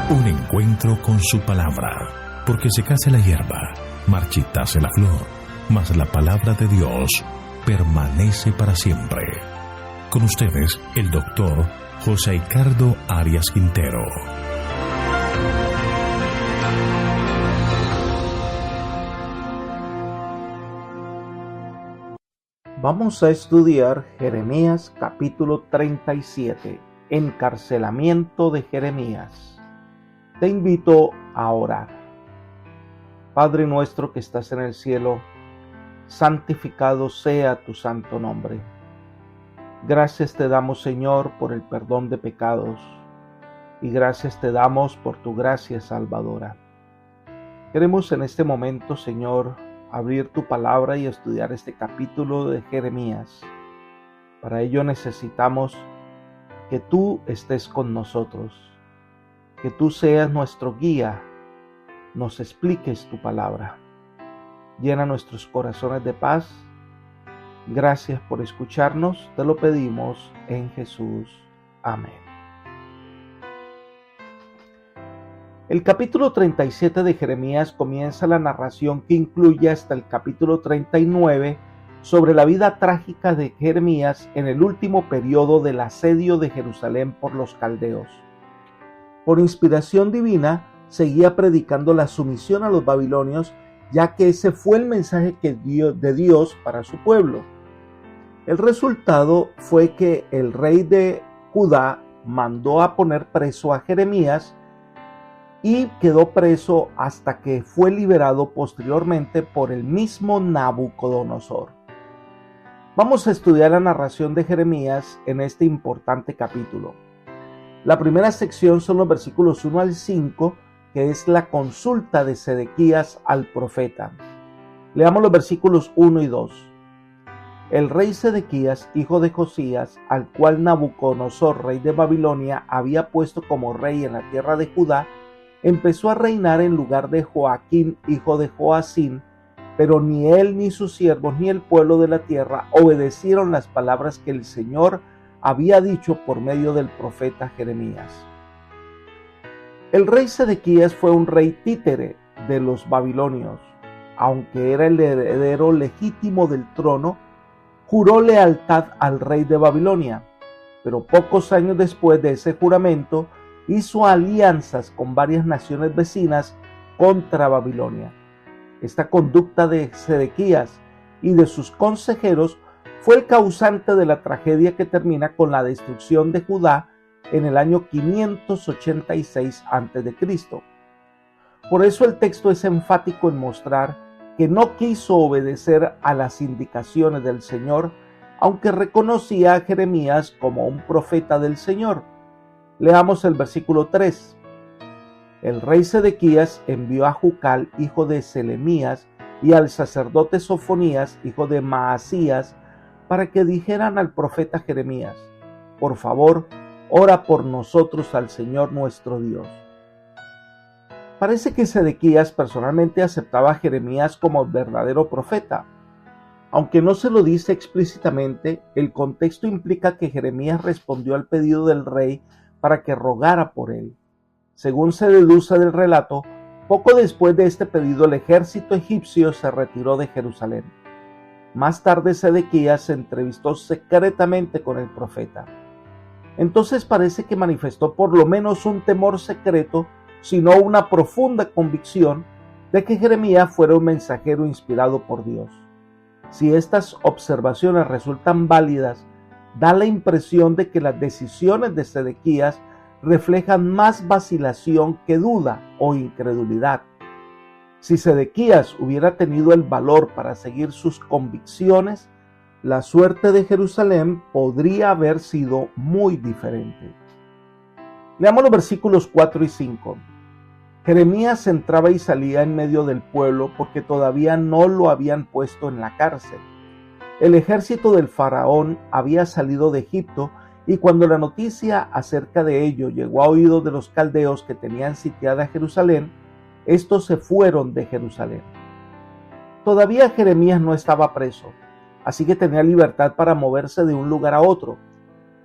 Un encuentro con su palabra, porque secase la hierba, marchitase la flor, mas la palabra de Dios permanece para siempre. Con ustedes, el doctor José Ricardo Arias Quintero. Vamos a estudiar Jeremías capítulo 37, encarcelamiento de Jeremías. Te invito a orar. Padre nuestro que estás en el cielo, santificado sea tu santo nombre. Gracias te damos, Señor, por el perdón de pecados, y gracias te damos por tu gracia salvadora. Queremos en este momento, Señor, abrir tu palabra y estudiar este capítulo de Jeremías. Para ello necesitamos que tú estés con nosotros, que tú seas nuestro guía, nos expliques tu palabra. Llena nuestros corazones de paz. Gracias por escucharnos, te lo pedimos en Jesús. Amén. El capítulo 37 de Jeremías comienza la narración que incluye hasta el capítulo 39 sobre la vida trágica de Jeremías en el último periodo del asedio de Jerusalén por los caldeos. Por inspiración divina, seguía predicando la sumisión a los babilonios, ya que ese fue el mensaje de Dios para su pueblo. El resultado fue que el rey de Judá mandó a poner preso a Jeremías y quedó preso hasta que fue liberado posteriormente por el mismo Nabucodonosor. Vamos a estudiar la narración de Jeremías en este importante capítulo. La primera sección son los versículos 1 al 5, que es la consulta de Sedequías al profeta. Leamos los versículos 1 y 2. El rey Sedequías, hijo de Josías, al cual Nabucodonosor, rey de Babilonia, había puesto como rey en la tierra de Judá, empezó a reinar en lugar de Joaquín, hijo de Joacín, pero ni él, ni sus siervos, ni el pueblo de la tierra obedecieron las palabras que el Señor había dicho por medio del profeta Jeremías. El rey Sedequías fue un rey títere de los babilonios. Aunque era el heredero legítimo del trono, juró lealtad al rey de Babilonia, pero pocos años después de ese juramento, hizo alianzas con varias naciones vecinas contra Babilonia. Esta conducta de Sedequías y de sus consejeros fue el causante de la tragedia que termina con la destrucción de Judá en el año 586 a.C. Por eso el texto es enfático en mostrar que no quiso obedecer a las indicaciones del Señor, aunque reconocía a Jeremías como un profeta del Señor. Leamos el versículo 3. El rey Sedequías envió a Jucal, hijo de Selemías, y al sacerdote Sofonías, hijo de Maasías, para que dijeran al profeta Jeremías: por favor, ora por nosotros al Señor nuestro Dios. Parece que Sedequías personalmente aceptaba a Jeremías como verdadero profeta. Aunque no se lo dice explícitamente, el contexto implica que Jeremías respondió al pedido del rey para que rogara por él. Según se deduce del relato, poco después de este pedido el ejército egipcio se retiró de Jerusalén. Más tarde Sedequías se entrevistó secretamente con el profeta. Entonces parece que manifestó por lo menos un temor secreto, sino una profunda convicción de que Jeremías fuera un mensajero inspirado por Dios. Si estas observaciones resultan válidas, da la impresión de que las decisiones de Sedequías reflejan más vacilación que duda o incredulidad. Si Sedequías hubiera tenido el valor para seguir sus convicciones, la suerte de Jerusalén podría haber sido muy diferente. Leamos los versículos 4 y 5. Jeremías entraba y salía en medio del pueblo porque todavía no lo habían puesto en la cárcel. El ejército del faraón había salido de Egipto y cuando la noticia acerca de ello llegó a oídos de los caldeos que tenían sitiada Jerusalén, estos se fueron de Jerusalén. Todavía Jeremías no estaba preso, así que tenía libertad para moverse de un lugar a otro.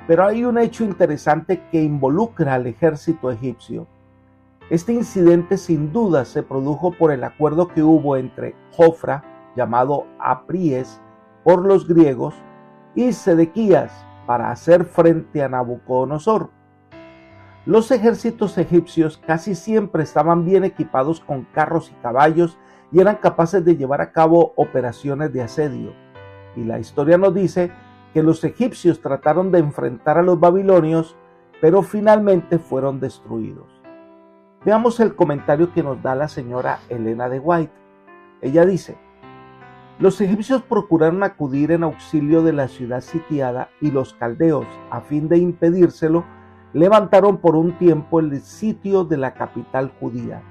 Pero hay un hecho interesante que involucra al ejército egipcio. Este incidente sin duda se produjo por el acuerdo que hubo entre Jofra, llamado Apríes por los griegos, y Sedequías para hacer frente a Nabucodonosor. Los ejércitos egipcios casi siempre estaban bien equipados con carros y caballos y eran capaces de llevar a cabo operaciones de asedio. Y la historia nos dice que los egipcios trataron de enfrentar a los babilonios, pero finalmente fueron destruidos. Veamos el comentario que nos da la señora Elena de White. Ella dice: los egipcios procuraron acudir en auxilio de la ciudad sitiada y los caldeos, a fin de impedírselo, levantaron por un tiempo el sitio de la capital judía.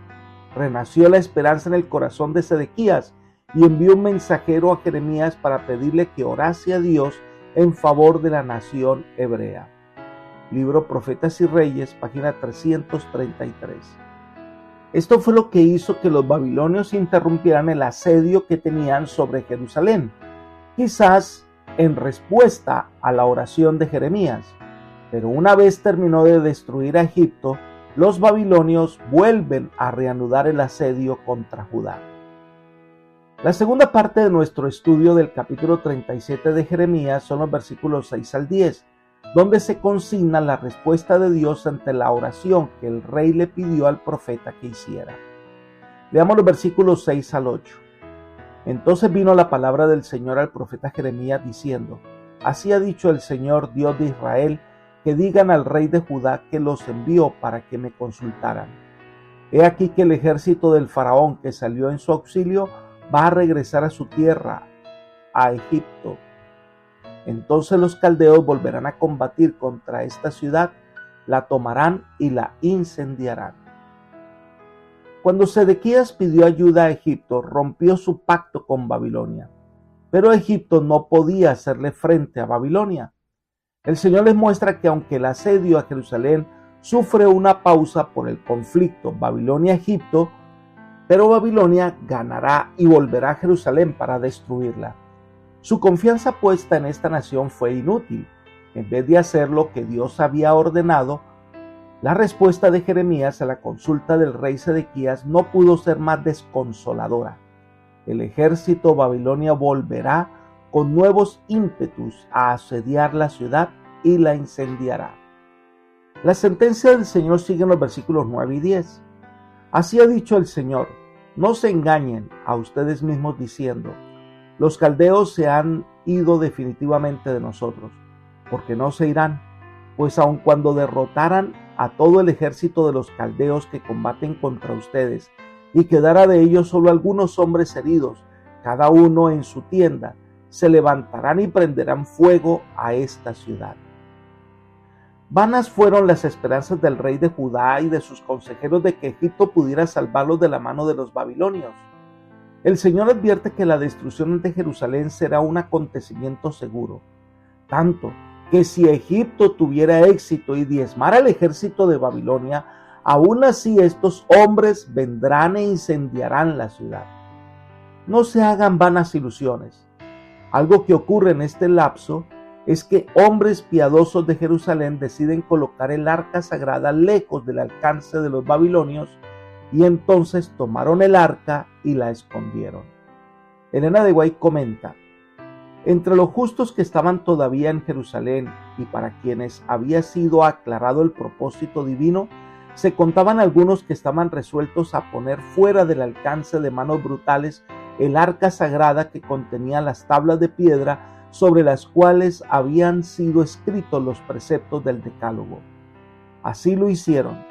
Renació la esperanza en el corazón de Sedequías y envió un mensajero a Jeremías para pedirle que orase a Dios en favor de la nación hebrea. Libro Profetas y Reyes, página 333. Esto fue lo que hizo que los babilonios interrumpieran el asedio que tenían sobre Jerusalén, quizás en respuesta a la oración de Jeremías. Pero una vez terminó de destruir a Egipto, los babilonios vuelven a reanudar el asedio contra Judá. La segunda parte de nuestro estudio del capítulo 37 de Jeremías son los versículos 6 al 10, donde se consigna la respuesta de Dios ante la oración que el rey le pidió al profeta que hiciera. Leamos los versículos 6 al 8. Entonces vino la palabra del Señor al profeta Jeremías diciendo: así ha dicho el Señor Dios de Israel, que digan al rey de Judá que los envió para que me consultaran. He aquí que el ejército del faraón que salió en su auxilio va a regresar a su tierra, a Egipto. Entonces los caldeos volverán a combatir contra esta ciudad, la tomarán y la incendiarán. Cuando Sedequías pidió ayuda a Egipto, rompió su pacto con Babilonia, pero Egipto no podía hacerle frente a Babilonia. El Señor les muestra que aunque el asedio a Jerusalén sufre una pausa por el conflicto Babilonia-Egipto, pero Babilonia ganará y volverá a Jerusalén para destruirla. Su confianza puesta en esta nación fue inútil. En vez de hacer lo que Dios había ordenado, la respuesta de Jeremías a la consulta del rey Sedequías no pudo ser más desconsoladora. El ejército babilonia volverá con nuevos ímpetus a asediar la ciudad y la incendiará. La sentencia del Señor sigue en los versículos 9 y 10. Así ha dicho el Señor: no se engañen a ustedes mismos diciendo: los caldeos se han ido definitivamente de nosotros, porque no se irán, pues aun cuando derrotaran a todo el ejército de los caldeos que combaten contra ustedes, y quedara de ellos solo algunos hombres heridos, cada uno en su tienda, se levantarán y prenderán fuego a esta ciudad. Vanas fueron las esperanzas del rey de Judá y de sus consejeros de que Egipto pudiera salvarlos de la mano de los babilonios. El Señor advierte que la destrucción de Jerusalén será un acontecimiento seguro, tanto que si Egipto tuviera éxito y diezmara al ejército de Babilonia, aún así estos hombres vendrán e incendiarán la ciudad. No se hagan vanas ilusiones. Algo que ocurre en este lapso es que hombres piadosos de Jerusalén deciden colocar el arca sagrada lejos del alcance de los babilonios, y entonces tomaron el arca y la escondieron. Elena de White comenta: entre los justos que estaban todavía en Jerusalén y para quienes había sido aclarado el propósito divino, se contaban algunos que estaban resueltos a poner fuera del alcance de manos brutales el arca sagrada que contenía las tablas de piedra sobre las cuales habían sido escritos los preceptos del Decálogo. Así lo hicieron.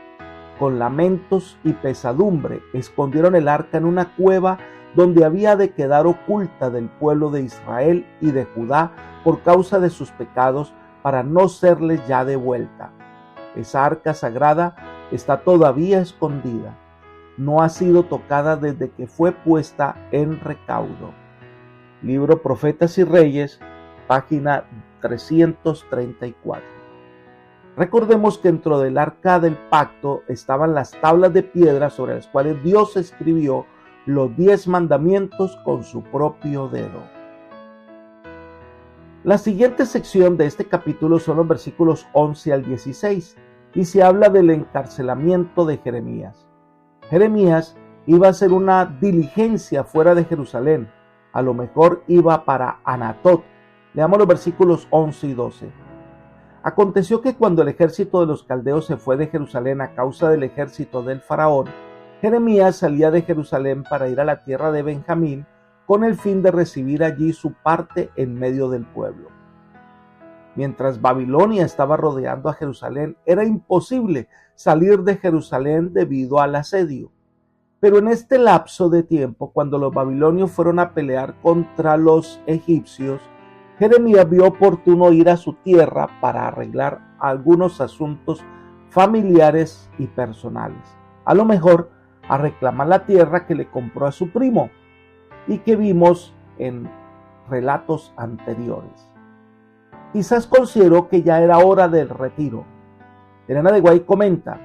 Con lamentos y pesadumbre escondieron el arca en una cueva donde había de quedar oculta del pueblo de Israel y de Judá por causa de sus pecados, para no serles ya devuelta. Esa arca sagrada está todavía escondida. No ha sido tocada desde que fue puesta en recaudo. Libro Profetas y Reyes, página 334. Recordemos que dentro del arca del pacto estaban las tablas de piedra sobre las cuales Dios escribió los 10 mandamientos con su propio dedo. La siguiente sección de este capítulo son los versículos 11 al 16 y se habla del encarcelamiento de Jeremías. Jeremías iba a hacer una diligencia fuera de Jerusalén. A lo mejor iba para Anatot. Leamos los versículos 11 y 12. Aconteció que cuando el ejército de los caldeos se fue de Jerusalén a causa del ejército del faraón, Jeremías salía de Jerusalén para ir a la tierra de Benjamín con el fin de recibir allí su parte en medio del pueblo. Mientras Babilonia estaba rodeando a Jerusalén, era imposible salir de Jerusalén debido al asedio. Pero en este lapso de tiempo, cuando los babilonios fueron a pelear contra los egipcios, Jeremías vio oportuno ir a su tierra para arreglar algunos asuntos familiares y personales. A lo mejor a reclamar la tierra que le compró a su primo y que vimos en relatos anteriores. Quizás consideró que ya era hora del retiro. Elena de Guay comenta: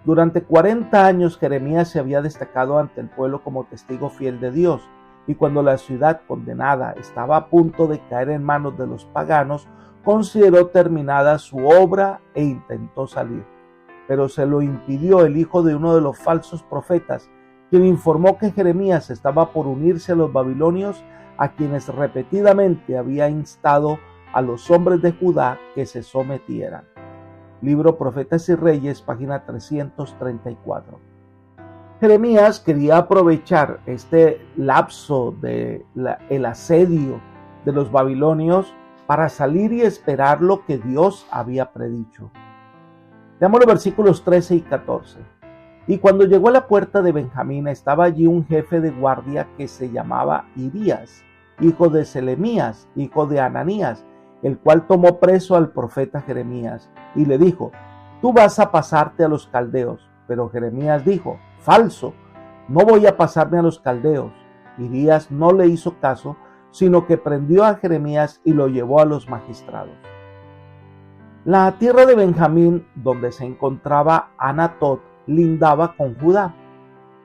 durante 40 años Jeremías se había destacado ante el pueblo como testigo fiel de Dios, y cuando la ciudad condenada estaba a punto de caer en manos de los paganos, consideró terminada su obra e intentó salir. Pero se lo impidió el hijo de uno de los falsos profetas, quien informó que Jeremías estaba por unirse a los babilonios, a quienes repetidamente había instado a los hombres de Judá que se sometieran. Libro Profetas y Reyes, página 334. Jeremías quería aprovechar este lapso del asedio de los babilonios para salir y esperar lo que Dios había predicho. Veamos los versículos 13 y 14. Y cuando llegó a la puerta de Benjamín, estaba allí un jefe de guardia que se llamaba Irías, hijo de Selemías, hijo de Ananías, el cual tomó preso al profeta Jeremías y le dijo: tú vas a pasarte a los caldeos. Pero Jeremías dijo: falso, no voy a pasarme a los caldeos. Irías no le hizo caso, sino que prendió a Jeremías y lo llevó a los magistrados. La tierra de Benjamín, donde se encontraba Anatot, lindaba con Judá.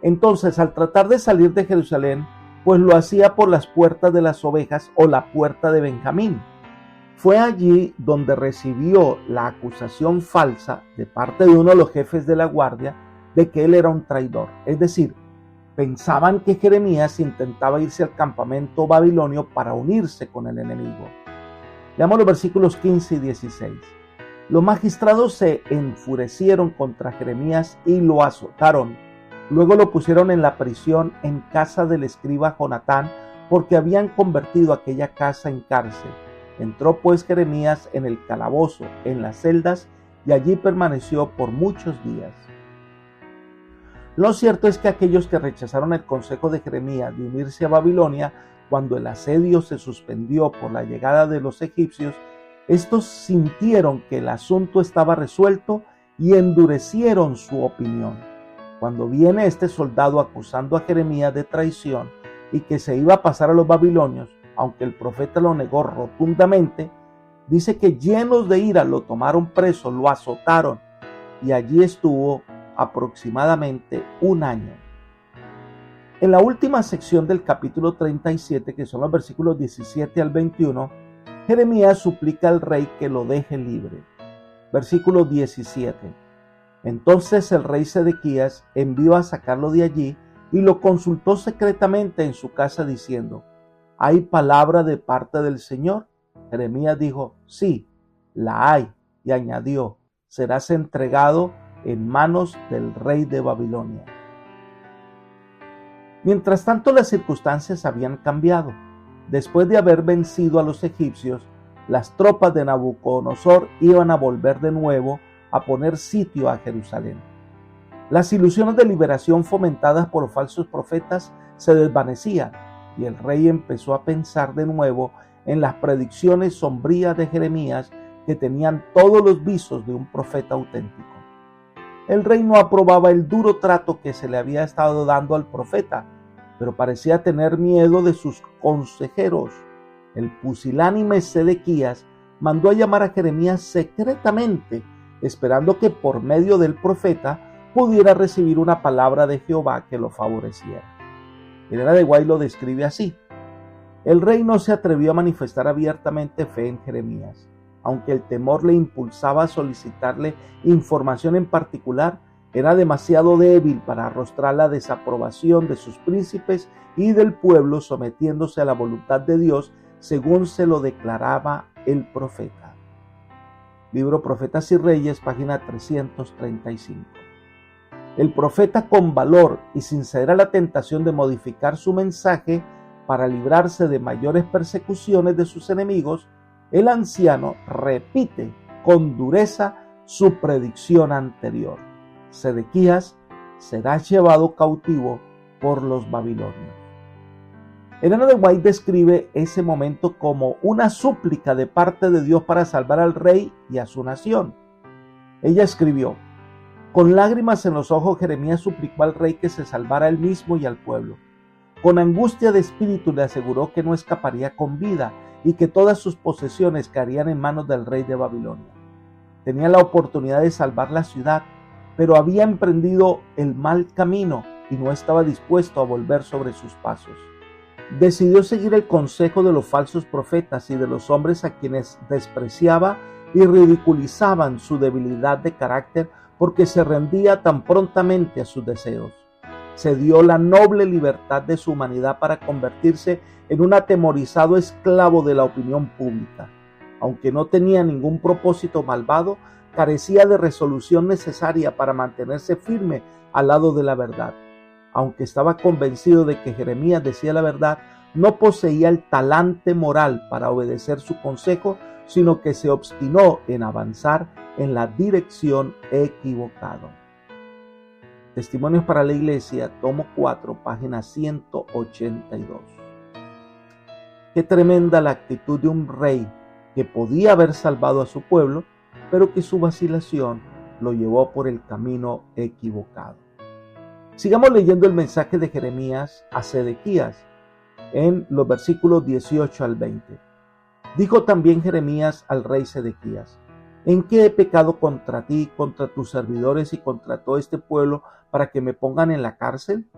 Entonces, al tratar de salir de Jerusalén, pues lo hacía por las puertas de las ovejas o la puerta de Benjamín. Fue allí donde recibió la acusación falsa de parte de uno de los jefes de la guardia de que él era un traidor. Es decir, pensaban que Jeremías intentaba irse al campamento babilonio para unirse con el enemigo. Leamos los versículos 15 y 16. Los magistrados se enfurecieron contra Jeremías y lo azotaron. Luego lo pusieron en la prisión en casa del escriba Jonatán, porque habían convertido aquella casa en cárcel. Entró pues Jeremías en el calabozo, en las celdas, y allí permaneció por muchos días. Lo cierto es que aquellos que rechazaron el consejo de Jeremías de unirse a Babilonia, cuando el asedio se suspendió por la llegada de los egipcios, estos sintieron que el asunto estaba resuelto y endurecieron su opinión. Cuando viene este soldado acusando a Jeremías de traición y que se iba a pasar a los babilonios, aunque el profeta lo negó rotundamente, dice que llenos de ira lo tomaron preso, lo azotaron y allí estuvo aproximadamente un año. En la última sección del capítulo 37, que son los versículos 17 al 21, Jeremías suplica al rey que lo deje libre. Versículo 17. Entonces el rey Sedequías envió a sacarlo de allí y lo consultó secretamente en su casa diciendo: ¿hay palabra de parte del Señor? Jeremías dijo: sí, la hay, y añadió: serás entregado en manos del rey de Babilonia. Mientras tanto, las circunstancias habían cambiado. Después de haber vencido a los egipcios, las tropas de Nabucodonosor iban a volver de nuevo a poner sitio a Jerusalén. Las ilusiones de liberación fomentadas por los falsos profetas se desvanecían, y el rey empezó a pensar de nuevo en las predicciones sombrías de Jeremías, que tenían todos los visos de un profeta auténtico. El rey no aprobaba el duro trato que se le había estado dando al profeta, pero parecía tener miedo de sus consejeros. El pusilánime Sedequías mandó a llamar a Jeremías secretamente, esperando que por medio del profeta pudiera recibir una palabra de Jehová que lo favoreciera. Elena de Guay lo describe así: el rey no se atrevió a manifestar abiertamente fe en Jeremías. Aunque el temor le impulsaba a solicitarle información en particular, Era demasiado débil para arrostrar la desaprobación de sus príncipes y del pueblo, sometiéndose a la voluntad de Dios según se lo declaraba el profeta. Libro Profetas y Reyes, página 335. El profeta, con valor y sin ceder a la tentación de modificar su mensaje para librarse de mayores persecuciones de sus enemigos, el anciano repite con dureza su predicción anterior: Sedequías será llevado cautivo por los babilonios. Elena de White describe ese momento como una súplica de parte de Dios para salvar al rey y a su nación. Ella escribió: con lágrimas en los ojos, Jeremías suplicó al rey que se salvara a él mismo y al pueblo. Con angustia de espíritu le aseguró que no escaparía con vida y que todas sus posesiones caerían en manos del rey de Babilonia. Tenía la oportunidad de salvar la ciudad, pero había emprendido el mal camino y no estaba dispuesto a volver sobre sus pasos. Decidió seguir el consejo de los falsos profetas y de los hombres a quienes despreciaba y ridiculizaban su debilidad de carácter porque se rendía tan prontamente a sus deseos. Se dio la noble libertad de su humanidad para convertirse en un atemorizado esclavo de la opinión pública. Aunque no tenía ningún propósito malvado, carecía de resolución necesaria para mantenerse firme al lado de la verdad. Aunque estaba convencido de que Jeremías decía la verdad, no poseía el talante moral para obedecer su consejo, sino que se obstinó en avanzar en la dirección equivocada. Testimonios para la Iglesia, tomo 4, página 182. Qué tremenda la actitud de un rey que podía haber salvado a su pueblo, pero que su vacilación lo llevó por el camino equivocado. Sigamos leyendo el mensaje de Jeremías a Sedequías en los versículos 18 al 20. Dijo también Jeremías al rey Sedequías: ¿en qué he pecado contra ti, contra tus servidores y contra todo este pueblo para que me pongan en la cárcel?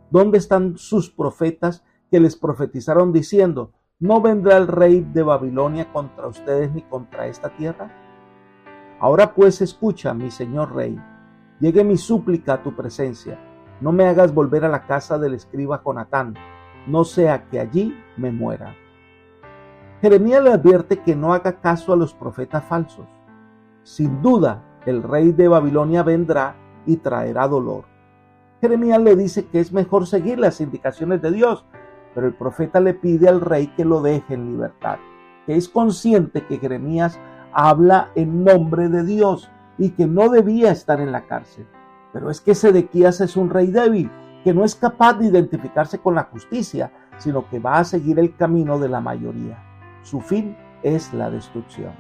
¿Dónde están sus profetas que les profetizaron diciendo: no vendrá el rey de Babilonia contra ustedes ni contra esta tierra? Ahora pues escucha, mi señor rey, llegue mi súplica a tu presencia. No me hagas volver a la casa del escriba Jonatán, no sea que allí me muera. Jeremías le advierte que no haga caso a los profetas falsos. Sin duda, el rey de Babilonia vendrá y traerá dolor. Jeremías le dice que es mejor seguir las indicaciones de Dios, pero el profeta le pide al rey que lo deje en libertad, que es consciente que Jeremías habla en nombre de Dios y que no debía estar en la cárcel. Pero es que Sedequías es un rey débil, que no es capaz de identificarse con la justicia, sino que va a seguir el camino de la mayoría. Su fin es la destrucción.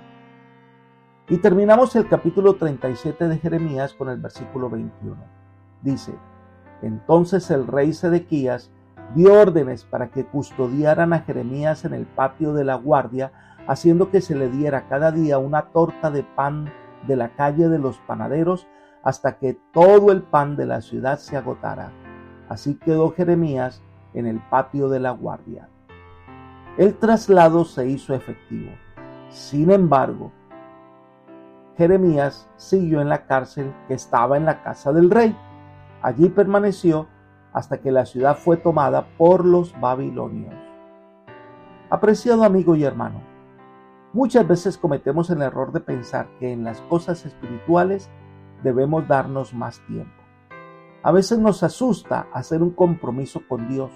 Y terminamos el capítulo 37 de Jeremías con el versículo 21. Dice: entonces el rey Sedequías dio órdenes para que custodiaran a Jeremías en el patio de la guardia, haciendo que se le diera cada día una torta de pan de la calle de los panaderos, hasta que todo el pan de la ciudad se agotara. Así quedó Jeremías en el patio de la guardia. El traslado se hizo efectivo. Sin embargo, Jeremías siguió en la cárcel que estaba en la casa del rey. Allí permaneció hasta que la ciudad fue tomada por los babilonios. Apreciado amigo y hermano, muchas veces cometemos el error de pensar que en las cosas espirituales debemos darnos más tiempo. A veces nos asusta hacer un compromiso con Dios.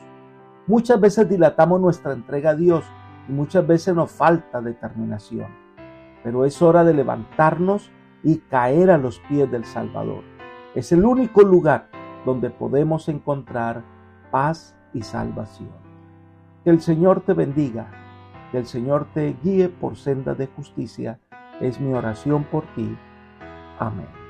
Muchas veces dilatamos nuestra entrega a Dios y muchas veces nos falta determinación. Pero es hora de levantarnos y caer a los pies del Salvador. Es el único lugar donde podemos encontrar paz y salvación. Que el Señor te bendiga, que el Señor te guíe por sendas de justicia. Es mi oración por ti. Amén.